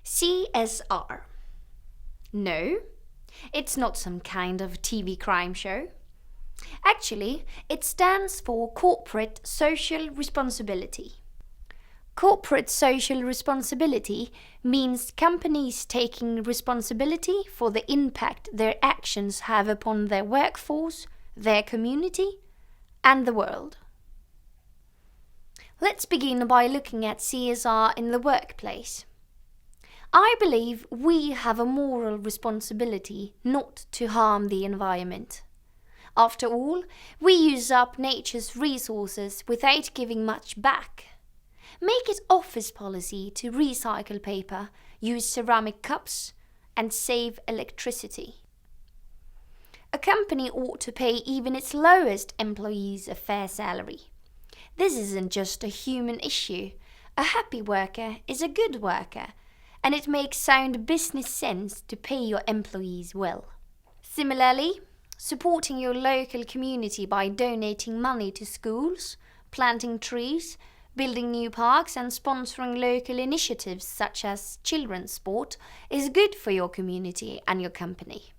CSR. No, it's not some kind of TV crime show. Actually, it stands for Corporate Social Responsibility. Corporate social responsibility means companies taking responsibility for the impact their actions have upon their workforce, their community, and the world. Let's begin by looking at CSR in the workplace. I believe we have a moral responsibility not to harm the environment. After all, we use up nature's resources without giving much back. Make it office policy to recycle paper, use ceramic cups, and save electricity. A company ought to pay even its lowest employees a fair salary. This isn't just a human issue. A happy worker is a good worker, and it makes sound business sense to pay your employees well. Similarly, supporting your local community by donating money to schools, planting trees, building new parks and sponsoring local initiatives such as children's sport is good for your community and your company.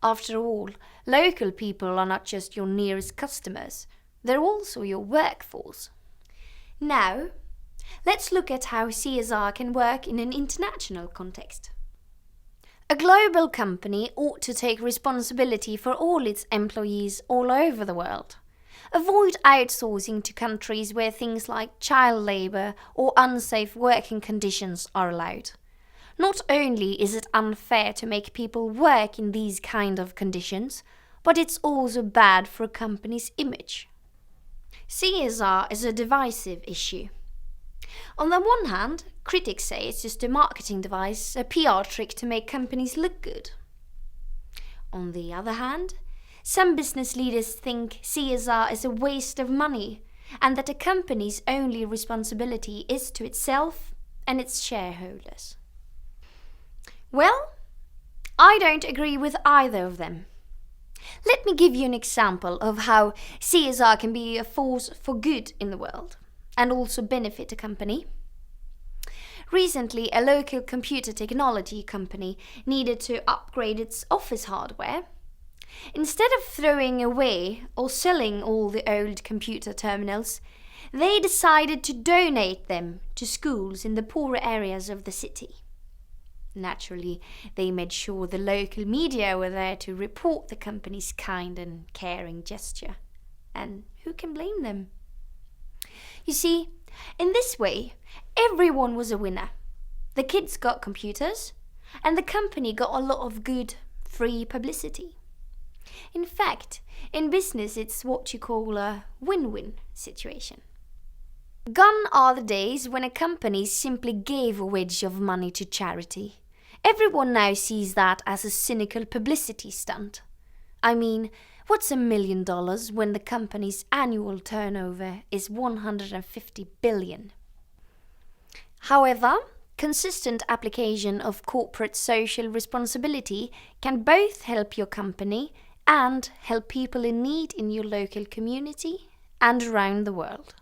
After all, local people are not just your nearest customers, they're also your workforce. Now, let's look at how CSR can work in an international context. A global company ought to take responsibility for all its employees all over the world. Avoid outsourcing to countries where things like child labour or unsafe working conditions are allowed. Not only is it unfair to make people work in these kind of conditions, but it's also bad for a company's image. CSR is a divisive issue. On the one hand, critics say it's just a marketing device, a PR trick to make companies look good. On the other hand, some business leaders think CSR is a waste of money and that a company's only responsibility is to itself and its shareholders. Well, I don't agree with either of them. Let me give you an example of how CSR can be a force for good in the world and also benefit a company. Recently, a local computer technology company needed to upgrade its office hardware. Instead of throwing away or selling all the old computer terminals, they decided to donate them to schools in the poorer areas of the city. Naturally, they made sure the local media were there to report the company's kind and caring gesture. And who can blame them? You see, in this way, everyone was a winner. The kids got computers, and the company got a lot of good, free publicity. In fact, in business it's what you call a win-win situation. Gone are the days when a company simply gave a wedge of money to charity. Everyone now sees that as a cynical publicity stunt. I mean, what's $1 million when the company's annual turnover is $150 billion? However, consistent application of corporate social responsibility can both help your company and help people in need in your local community and around the world.